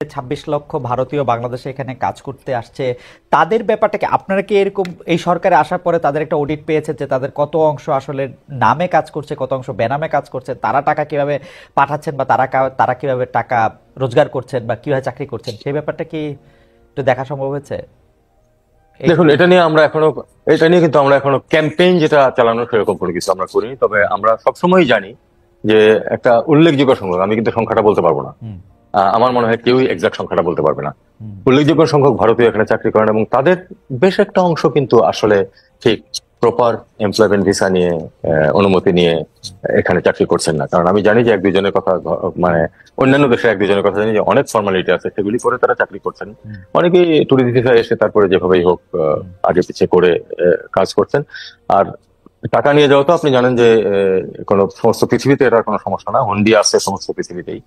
26 লক্ষ ভারতীয় বাংলাদেশে এখানে কাজ করতে আসছে, তাদের ব্যাপারটাকে আপনারা কি এরকম এই সরকারে আসার পরে তাদের একটা অডিট পেয়েছে যে তাদের কত অংশ আসলে নামে কাজ করছে, কত অংশ বেনামে কাজ করছে, তারা টাকা কিভাবে পাঠাচ্ছেন বা তারা কিভাবে টাকা রোজগার করছেন বা কিভাবে চাকরি করছেন, সেই ব্যাপারটা কি একটু দেখা সম্ভব হয়েছে? দেখুন, এটা নিয়ে কিন্তু আমরা এখনো ক্যাম্পেইন যেটা চালানো সেরকম কোনো কিছু আমরা করিনি। তবে আমরা সবসময় জানি যে একটা উল্লেখযোগ্য সংখ্যক, আমি কিন্তু সংখ্যাটা বলতে পারবো না, আমার মনে হয় কেউই এক্সাক্ট সংখ্যাটা বলতে পারবে না, উল্লেখযোগ্য সংখ্যক ভারতীয় এখানে চাকরি করেন এবং তাদের বেশ একটা অংশ কিন্তু আসলে ঠিক প্রপার এমপ্লয়মেন্ট ভিসা নিয়ে অনুমতি নিয়ে এখানে চাকরি করছেন না। কারণ আমি জানি যে এক দুজনের কথা, মানে অন্যান্য দেশে এক দুজনের কথা জানি যে অনেক ফর্মালিটি আছে, সেগুলি করে তারা চাকরি করছেন। অনেকেই ট্যুরিস্ট ভিসা এসে তারপরে যেভাবেই হোক আগে পিছিয়ে করে কাজ করছেন। আর টাকা নিয়ে যাওয়া তো আপনি জানেন যে সমস্ত পৃথিবীতে এটার কোনো সমস্যা না, হুন্ডি আছে সমস্ত পৃথিবীতেই,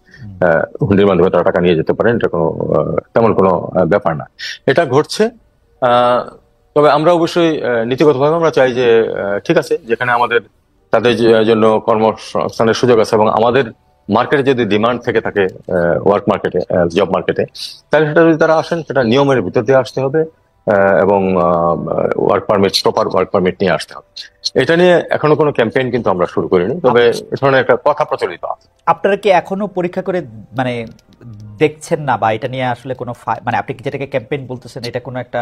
হুন্ডির মাধ্যমে তারা টাকা নিয়ে যেতে পারেন, এটা কোনো তেমন কোনো ব্যাপার না। এটা ঘটছে। তবে আমরা অবশ্যই নীতিগতভাবে আমরা চাই যে ঠিক আছে, যেখানে আমাদের তাদের জন্য কর্মসংস্থানের সুযোগ আছে এবং আমাদের মার্কেটে যদি ডিমান্ড থেকে থাকে ওয়ার্ক মার্কেটে, জব মার্কেটে, তাহলে সেটা যদি তারা আসেন সেটা নিয়মের ভিতর দিয়ে আসতে হবে এবং work permit, proper work permit নিয়ে আসতে হবে। এটা নিয়ে এখনো কোনো ক্যাম্পেইন কিন্তু আমরা শুরু করিনি, তবে এ ধরনের একটা কথা প্রচলিত আছে। আপনারা কি এখনো পরীক্ষা করে মানে দেখছেন না, বা এটা নিয়ে আসলে কোনো মানে আপনি যেটাকে ক্যাম্পেইন বলতেছেন, এটা কোনো একটা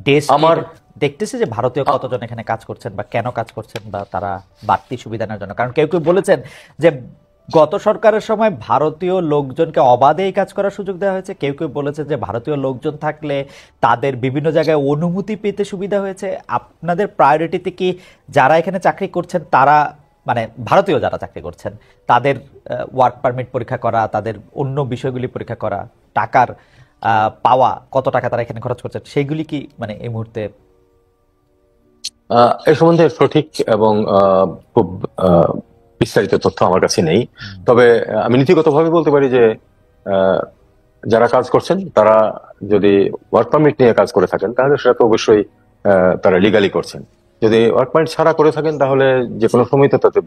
দেশ আমার দেখতেছে যে ভারতীয় কতজন এখানে কাজ করছেন বা কেন কাজ করছেন বা তারা বাড়তি সুবিধা নেওয়ার জন্য? কারণ কেউ কেউ বলেছেন যে গত সরকারের সময় ভারতীয় লোকজনকে অবাধে এই কাজ করার সুযোগ দেওয়া হয়েছে, কেউ কেউ বলেছে যে ভারতীয় লোকজন থাকলে তাদের বিভিন্ন জায়গায় অনুমতি পেতে সুবিধা হয়েছে। আপনাদের প্রায়োরিটিতে কি যারা এখানে চাকরি করছেন তারা, মানে ভারতীয় যারা চাকরি করছেন তাদের ওয়ার্ক পারমিট পরীক্ষা করা, তাদের অন্য বিষয়গুলি পরীক্ষা করা, টাকার পাওয়া, কত টাকা তারা এখানে খরচ করছেন, সেইগুলি কি মানে এই মুহূর্তে? এ সম্বন্ধে সঠিক এবং খুব বিস্তারিত তথ্য আমার কাছে নেই। তবে আমি নীতিগতভাবে বলতে পারি যে যারা কাজ করছেন তারা যদি ওয়ার্ক পারমিট নিয়ে কাজ করে থাকেন তাহলে সেটা তো অবশ্যই তারা লিগালি করছেন। যদি ওয়ার্ক পারমিট ছাড়া করে থাকেন তাহলে যে কোনো সময় তো তাদের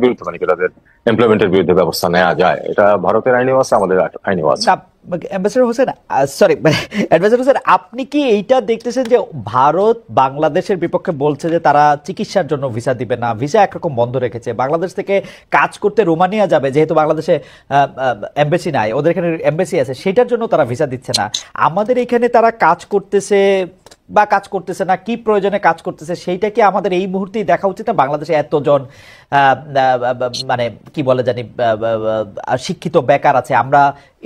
বিরুদ্ধে মানে তাদের এমপ্লয়মেন্টের বিরুদ্ধে ব্যবস্থা নেওয়া যায়। এটা ভারতের আইনেও আছে, আমাদের আইনেও আছে। Ambassador Hossain, sorry adviser Hossain, আপনি কি এইটা দেখতেছেন যে ভারত বাংলাদেশের বিপক্ষে বলছে যে তারা চিকিৎসার জন্য ভিসা দিবে না, ভিসা একরকম বন্ধ রেখেছে, বাংলাদেশ থেকে কাজ করতে রোমানিয়া যাবে যেহেতু বাংলাদেশে এমবাসি নাই, ওদের এখানে এমবাসি আছে, সেটার জন্য তারা ভিসা দিচ্ছে না, আমাদের এখানে তারা কাজ করতেছে বা কাজ করতেছে না, কি প্রয়োজনে কাজ করতেছে সেইটা কি আমাদের এই মুহূর্তেই দেখা উচিত না? বাংলাদেশে এতজন মানে কি বলে জানি শিক্ষিত বেকার আছে, আমরা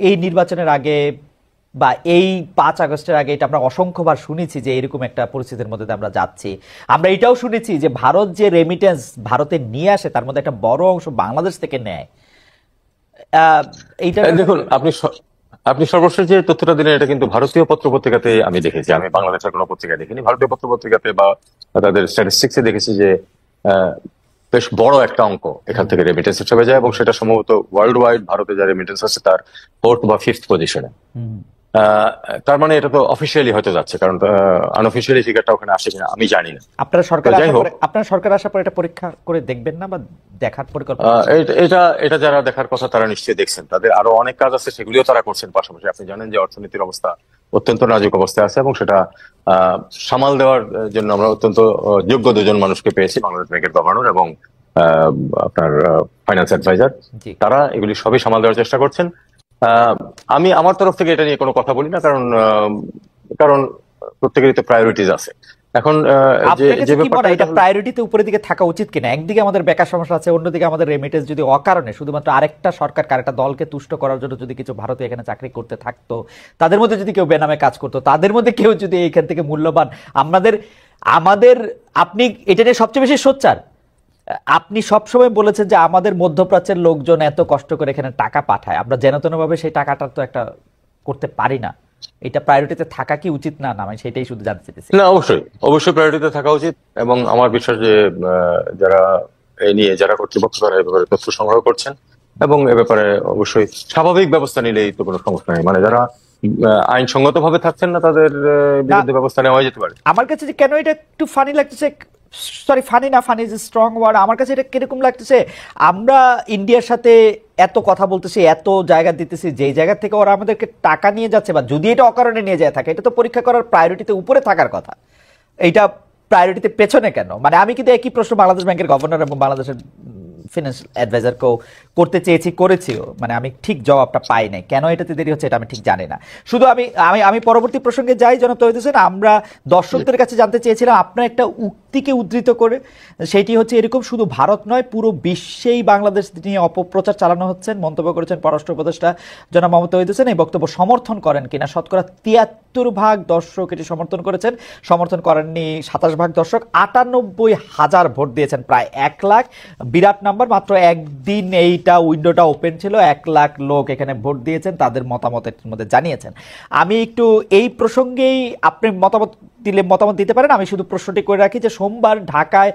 এই নির্বাচনের আগে বা এই 5 আগস্টের আগে এটা আমরা অসংখ্যবার শুনেছি যে এরকম একটা পরিস্থিতির মধ্যে আমরা যাচ্ছি। আমরা এটাও শুনেছি যে ভারত যে রেমিটেন্স ভারতে নিয়ে আসে তার মধ্যে একটা বড় অংশ বাংলাদেশ থেকে নেয়। এইটা দেখুন, আপনি সর্বশেষ যে তথ্যটা দিলেন এটা কিন্তু ভারতীয় পত্রপত্রিকাতে আমি দেখেছি, আমি বাংলাদেশের কোনো পত্রিকায় দেখিনি। ভারতীয় পত্রপত্রিকাতে বা তাদের স্ট্যাটিস্টিক্সে দেখেছি যে বেশ বড় একটা অঙ্ক এখান থেকে রেমিটেন্স হিসেবে যায় এবং সেটা সম্ভবত ওয়ার্ল্ড ওয়াইড ভারতে যা রেমিটেন্স আছে তার 4th বা 5th পজিশনে। তার মানে এটা তো অফিসিয়ালি হয়তো যাচ্ছে, কারণ আনঅফিসিয়ালি ফিগারটা ওখানে আসে কিনা আমি জানি না। আপনারা সরকার আসার পরে এটা পরীক্ষা করে দেখবেন না বা দেখার পরিকল্পনা? এটা যারা দেখার কথা তারা নিশ্চয়ই দেখছেন, তাদের আরো অনেক কাজ আছে সেগুলিও তারা করছেন পাশাপাশি। আপনি জানেন যে অর্থনীতির অবস্থা অত্যন্ত নাজুক অবস্থায় আছে এবং সেটা সামাল দেওয়ার জন্য আমরা অত্যন্ত যোগ্য দুজন মানুষকে পেয়েছি, বাংলাদেশ ব্যাংকের গভর্নর এবং আপনার ফাইন্যান্স অ্যাডভাইজার। তারা এগুলি সবই সামাল দেওয়ার চেষ্টা করছেন। আমি আমার তরফ থেকে এটা নিয়ে কোনো কথা বলি না, কারণ প্রত্যেকেরই তো প্রায়োরিটিজ আছে। এখন এটা প্রায়োরিটিতে উপরের দিকে থাকা উচিত কিনা? একদিকে আমাদের বেকার সমস্যা আছে, অন্যদিকে আমাদের রেমিটেন্স যদি অকারণে শুধুমাত্র আরেকটা সরকার আরেকটা দলকে তুষ্ট করার জন্য যদি কিছু ভারতীয় এখানে চাকরি করতে থাকতো, তাদের মধ্যে যদি কেউ বেনামে কাজ করতো, তাদের মধ্যে কেউ যদি এখান থেকে মূল্যবান আমাদের আপনি এটা নিয়ে সবচেয়ে বেশি সোচ্চার। আপনি সবসময় বলেছেন যে আমাদের মধ্যপ্রাচ্যের লোকজন এত কষ্ট করে এখানে টাকা পাঠায়, আমরা যেন তেন ভাবে সেই টাকাটা তো একটা করতে পারি না। এটা প্রায়োরিটিতে থাকা কি উচিত না? আমি সেটাই শুধু জানতে চাইছি। না, অবশ্যই প্রায়োরিটিতে থাকা উচিত এবং আমার বিশ্বাস যে যারা কর্তৃপক্ষ তারা এ ব্যাপারে তথ্য সংগ্রহ করছেন এবং এ ব্যাপারে অবশ্যই স্বাভাবিক ব্যবস্থা নিলেই তো কোনো সমস্যা নেই। মানে যারা আইনসঙ্গত ভাবে থাকছেন না তাদের বিরুদ্ধে ব্যবস্থা নেওয়া যেতে পারে। আমার কাছে যে কেন এটা একটু ফানি লাগতেছে, সরি ফানি না, ফানি ইজ স্ট্রং ওয়ার্ড, আমার কাছে এটা কিরকম লাগতেছে, আমরা ইন্ডিয়ার সাথে এত কথা বলতেছি, এত জায়গা দিতেছি, যেই জায়গা থেকে ওরা আমাদেরকে টাকা নিয়ে যাচ্ছে, বা যদি এটা অকারণে নিয়ে যায় থাকে, এটা তো পরীক্ষা করার প্রায়োরিটিতে উপরে থাকার কথা, এইটা প্রায়োরিটিতে পেছনে কেন? মানে আমি কিন্তু একই প্রশ্ন বাংলাদেশ ব্যাংকের গভর্নর এবং বাংলাদেশের ফিনান্সিয়াল অ্যাডভাইজারকেও করতে চেয়েছি, করেছিও, মানে আমি ঠিক জবাবটা পাই নাই, কেন এটাতে দেরি হচ্ছে এটা আমি ঠিক জানি না। শুধু আমি আমি আমি পরবর্তী প্রসঙ্গে যাই, জনাব তৌহিদ হোসেন, আমরা দর্শকদের কাছে জানতে চেয়েছিলাম আপনার একটা উক্তিকে উদ্ধৃত করে, সেটি হচ্ছে এরকম, শুধু ভারত নয় পুরো বিশ্বেই বাংলাদেশ নিয়ে অপপ্রচার চালানো হচ্ছে, মন্তব্য করেছেন পররাষ্ট্র উপদেষ্টা জনাব মোহাম্মদ তৌহিদ হোসেন। এই বক্তব্য সমর্থন করেন কিনা শতকরা ৭৩% দর্শক এটি সমর্থন করেছেন, সমর্থন করেননি ২৭% দর্শক। ৯৮,০০০ ভোট দিয়েছেন, প্রায় ১ লাখ, বিরাট নাম্বার। মাত্র একদিন এইটা উইন্ডোটা ওপেন ছিল, ১ লাখ লোক এখানে ভোট দিয়েছেন, তাদের মতামতের মধ্যে জানিয়েছেন। আমি একটু এই প্রসঙ্গেই আপনি মতামত দিতে পারেন, আমি শুধু প্রশ্নটি করে রাখি যে সোমবার ঢাকায়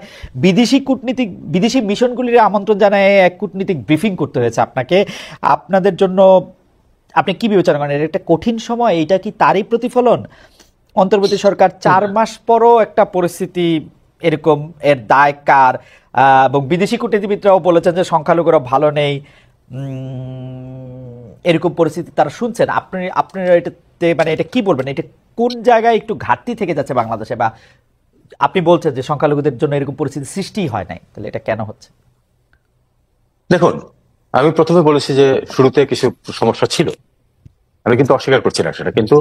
বিদেশি মিশনগুলির আমন্ত্রণ জানায় এক কূটনীতিক ব্রিফিং করতে হয়েছে আপনাকে, আপনাদের জন্য আপনি কি বিবেচনা করেন, এটা একটা কঠিন সময়, এইটা কি তারই প্রতিফলন? অন্তর্বর্তী সরকার ৪ মাস পরও একটা পরিস্থিতি এরকম, এর দায় কার? এবং বিদেশি কূটনীতিবিদরাও বলেছেন যে সংখ্যালঘুরা ভালো নেই, এরকম পরিস্থিতি তারা শুনছেন। আপনারা এটাতে মানে এটা কি বলবেন, এটা কোন জায়গায় একটু ঘাটতি থেকে যাচ্ছে বাংলাদেশে, বা আপনি বলছেন যে সংখ্যালঘুদের জন্য এরকম পরিস্থিতি সৃষ্টি হয় নাই, তাহলে এটা কেন হচ্ছে? দেখুন, আমি প্রথমে বলেছি যে শুরুতে কিছু সমস্যা ছিল, আমি কিন্তু অস্বীকার করছি না সেটা, কিন্তু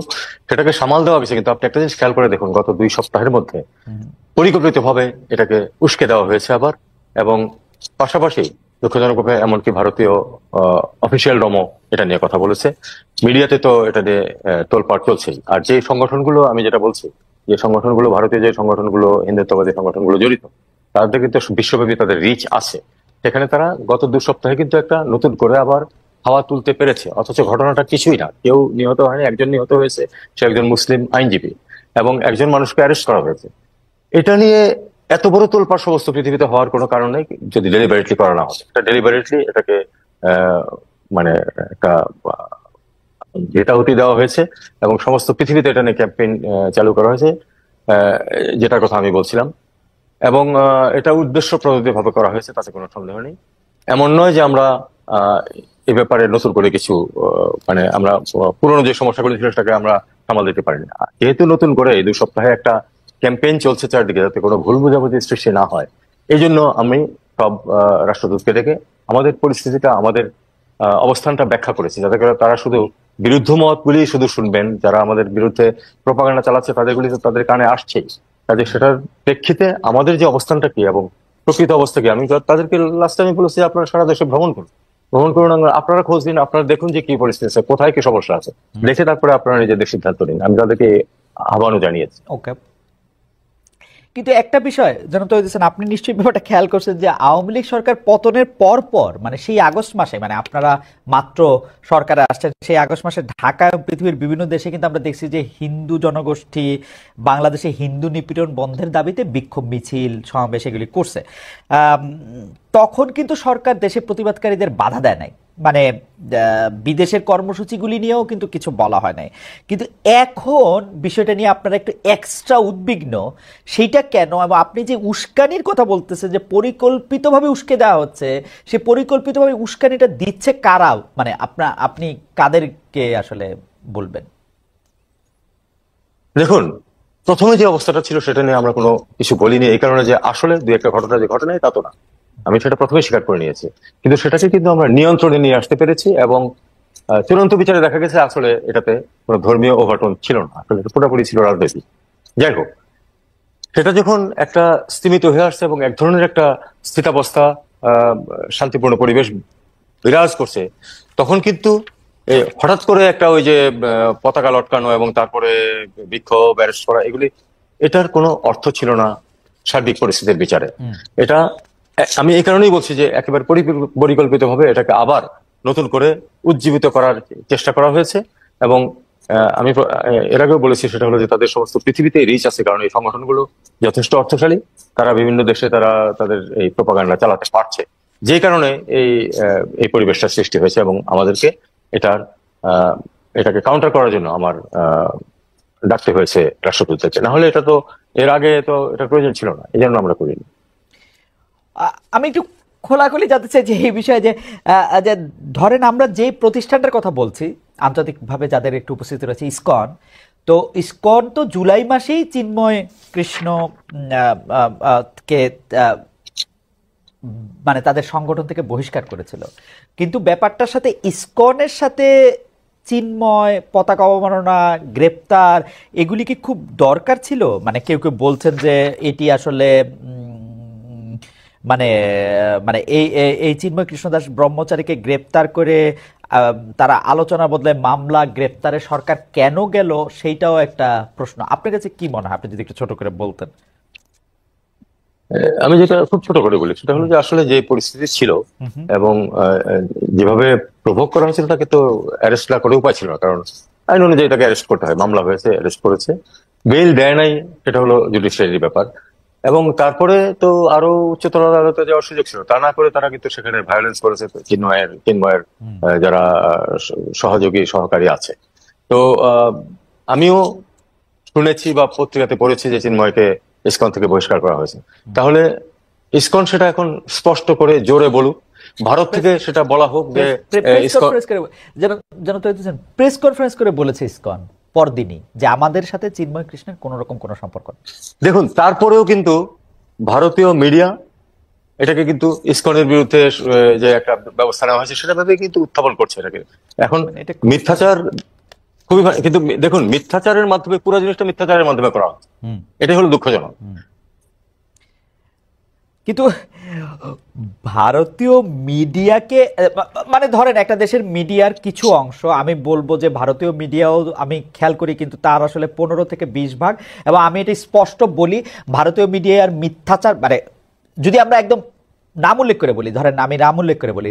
সেটাকে সামাল দেওয়া হয়েছে। কিন্তু আপনি একটা জিনিস খেয়াল করে দেখুন, গত ২ সপ্তাহের মধ্যে পরিকল্পিতভাবে এটাকে উস্কে দেওয়া হয়েছে আবার, এবং পাশাপাশি দুঃখজনকভাবে এমনকি ভারতীয় অফিসিয়ালরাও এটা নিয়ে কথা বলেছে, মিডিয়াতে তো এটা নিয়ে তোলপাড় চলছেই। আর যে সংগঠনগুলো, আমি যেটা বলছি, যে সংগঠনগুলো, ভারতীয় যে সংগঠনগুলো, হিন্দুত্ববাদী সংগঠনগুলো জড়িত, তাদের কিন্তু বিশ্বব্যাপী তাদের রিচ আছে, সেখানে তারা গত ২ সপ্তাহে কিন্তু একটা নতুন করে আবার হাওয়া তুলতে পেরেছে। অথচ ঘটনাটা কিছুই না, কেউ নিহত হয়নি, একজন নিহত হয়েছে, সে একজন মুসলিম আইনজীবী, এবং একজন মানুষকে অ্যারেস্ট করা হয়েছে। এটা নিয়ে এত বড় তোলপাড় সমস্ত পৃথিবীতে হওয়ার কোনো কারণ নেই যদি ডেলিবারেটলি করা না হয়। এটা ডেলিবারেটলি এটাকে মানে একটা জেতাহুতি দেওয়া হয়েছে, এবং সমস্ত পৃথিবীতে এটা নিয়ে ক্যাম্পেইন চালু করা হয়েছে, যেটার কথা আমি বলছিলাম। এবং এটা উদ্দেশ্য প্রণোদিত ভাবে করা হয়েছে, তাতে কোনো সন্দেহ নেই। এমন নয় যে আমরা এ ব্যাপারে নতুন করে কিছু মানে আমরা পুরনো যে সমস্যাগুলি ছিল সেটাকে আমরা সামাল দিতে পারিনি। যেহেতু নতুন করে এই ২ সপ্তাহে একটা ক্যাম্পেইন চলছে চারদিকে, যাতে কোনো ভুল বোঝাবুঝি সৃষ্টি না হয়, এই জন্য আমি সব রাষ্ট্রদূতকে ডেকে আমাদের পরিস্থিতিটা, আমাদের অবস্থানটা ব্যাখ্যা করেছি, যাতে করে তারা শুধু বিরুদ্ধ মতগুলি শুধু শুনবেন, যারা আমাদের বিরুদ্ধে প্রপাগান্ডা চালাচ্ছে তাদেরগুলি তো তাদের কানে আসছেই, কাজে সেটার প্রেক্ষিতে আমাদের যে অবস্থানটা কি এবং প্রকৃত অবস্থা কি, আমি তাদেরকে লাস্ট টাইমে বলেছি আপনারা সারা দেশে ভ্রমণ করুন, আপনারা খোঁজ দিন, আপনারা দেখুন যে কি পরিস্থিতি আছে, কোথায় কি সমস্যা আছে, দেখে তারপরে আপনারা নিজেদের সিদ্ধান্ত নিন। আমি তাদেরকে আহ্বানও জানিয়েছি। ওকে, কিন্তু একটা বিষয় যেন তো দিচ্ছেন, আপনি নিশ্চয়ই ব্যাপারটা খেয়াল করছেন যে আওয়ামী লীগ সরকার পতনের পর মানে সেই আগস্ট মাসে, মানে আপনারা মাত্র সরকারে আসছেন, সেই আগস্ট মাসে ঢাকা এবং পৃথিবীর বিভিন্ন দেশে কিন্তু আমরা দেখছি যে হিন্দু জনগোষ্ঠী বাংলাদেশে হিন্দু নিপীড়ন বন্ধের দাবিতে বিক্ষোভ মিছিল সমাবেশ এগুলি করছে। তখন কিন্তু সরকার দেশে প্রতিবাদকারীদের বাধা দেয় নাই, মানে বিদেশের কর্মসূচিগুলি নিয়েও কিন্তু কিছু বলা হয় নাই। কিন্তু এখন বিষয়টা নিয়ে আপনারা একটু এক্সট্রা উদ্বিগ্ন, সেইটা কেন? এবং আপনি যে উস্কানির কথা বলতেছেন যে পরিকল্পিতভাবে উস্কে দেওয়া হচ্ছে, সে পরিকল্পিতভাবে উস্কানিটা দিচ্ছে কারা? মানে আপনি কাদেরকে আসলে বলবেন? দেখুন, প্রথমে যে অবস্থাটা ছিল সেটা নিয়ে আমরা কোনো কিছু বলিনি, এই কারণে যে আসলে ২-১টা ঘটনা যে ঘটে নাই তা তো না, আমি সেটা প্রথমে স্বীকার করে নিয়েছি। কিন্তু সেটাকে কিন্তু আমরা নিয়ন্ত্রণে নিয়ে আসতে পেরেছি, এবং চূড়ান্ত বিচারে দেখা গেছে আসলে এটাতে কোনো ধর্মীয় ওভারটোন ছিল না, আসলে পুরোপুরি ছিল রাজনীতি। যাই হোক, সেটা যখন একটা স্তিমিত হয়ে আসছে এবং এক ধরনের একটা স্থিতাবস্থা, শান্তিপূর্ণ পরিবেশ বিরাজ করছে, তখন কিন্তু হঠাৎ করে একটা ওই যে পতাকা লটকানো এবং তারপরে বিক্ষোভ, অ্যারেস্ট করা, এটার কোনো অর্থ ছিল না সার্বিক পরিস্থিতির বিচারে। এটা আমি এই কারণেই বলছি যে একেবারে পরিকল্পিতভাবে এটাকে আবার নতুন করে উজ্জীবিত করার চেষ্টা করা হয়েছে। এবং আমি এর আগেও বলেছি, সেটা হলো যে তাদের সমস্ত পৃথিবীতে রিচ আছে, কারণ এই সংগঠনগুলো যথেষ্ট অর্থশালী, তারা বিভিন্ন দেশে তাদের এই প্রোপাগান্ডা চালাতে পারছে, যে কারণে এই পরিবেশটা সৃষ্টি হয়েছে। এবং আমাদেরকে এটাকে কাউন্টার করার জন্য আমার ডাকতে হয়েছে রাষ্ট্রদূতদেরকে, না হলে এটা তো এর আগে তো এটা প্রয়োজন ছিল না, এই জন্য আমরা করিনি। আমি একটু খোলাখুলি জানতে চাই যে এই বিষয়ে যে ধরেন আমরা যে প্রতিষ্ঠানটার কথা বলছি আন্তর্জাতিকভাবে যাদের একটু উপস্থিতি রয়েছে, ইসকন, তো ইসকন তো জুলাই মাসেই চিন্ময় কৃষ্ণ কে মানে তাদের সংগঠন থেকে বহিষ্কার করেছিল, কিন্তু ব্যাপারটার সাথে ইসকনের সাথে চিন্ময়, পতাকা অবমাননা, গ্রেপ্তার, এগুলি কি খুব দরকার ছিল? মানে কেউ কেউ বলছেন যে এটি আসলে মানে মানে এই এই চিন্ময় কৃষ্ণদাস ব্রহ্মচারীকে গ্রেপ্তার করে তারা আলোচনার বদলে মামলা গ্রেপ্তারে সরকার কেন গেল, সেইটাও একটা প্রশ্ন। আপনার কাছে কি মনে হয়, আপনি যদি একটু ছোট করে বলতেন? আমি যেটা খুব ছোট করে বলি সেটা হলো যে আসলে যে পরিস্থিতি ছিল এবং যেভাবে প্রভোগ করা হয়েছিল তাকে তো অ্যারেস্ট না করে উপায় ছিল না, কারণ আইন অনুযায়ী তাকে অ্যারেস্ট করতে হয়, মামলা হয়েছে, অ্যারেস্ট করেছে, বেল দেয় নাই, সেটা হলো জুডিশিয়ারির ব্যাপার। এবং তারপরে তো আরো উচ্চতর আদালতে যাওয়ার সুযোগ ছিল, তা না করে তারা কিন্তু সেখানে ভায়োলেন্স করেছে চিন্ময়ের যারা সহযোগী সহকারী আছে। তো আমিও শুনেছি বা পত্রিকাতে পড়েছি যে চিন্ময়কে ইসকন থেকে বহিষ্কার করা হয়েছে। তাহলে ইসকন সেটা এখন স্পষ্ট করে জোরে বলুক, ভারত থেকে সেটা বলা হোক যে প্রেস কনফারেন্স করে বলেছে ইসকন পরদিনই যে আমাদের সাথে চিন্ময় কৃষ্ণের কোন রকম কোনো সম্পর্ক নেই। দেখুন, তারপরেও কিন্তু ভারতীয় মিডিয়া এটাকে কিন্তু ইসকনের বিরুদ্ধে যে একটা ব্যবস্থা নেওয়া হয়েছে সেটা ভেবে কিন্তু উত্থাপন করছে এটাকে। এখন মিথ্যাচার খুবই কিন্তু দেখুন, মিথ্যাচারের মাধ্যমে পুরো জিনিসটা মিথ্যাচারের মাধ্যমে করা হচ্ছে, এটাই হলো দুঃখজনক। কিন্তু ভারতীয় মিডিয়াকে মানে ধরেন একটা দেশের মিডিয়ার কিছু অংশ, আমি বলবো যে ভারতীয় মিডিয়াও আমি খেয়াল করি, কিন্তু তার আসলে 15 থেকে 20 ভাগ, এবং আমি এটা স্পষ্ট বলি, ভারতীয় মিডিয়ার মিথ্যাচার মানে যদি আমরা একদম নাম উল্লেখ করে বলি, ধরেন আমি নাম উল্লেখ করে বলি,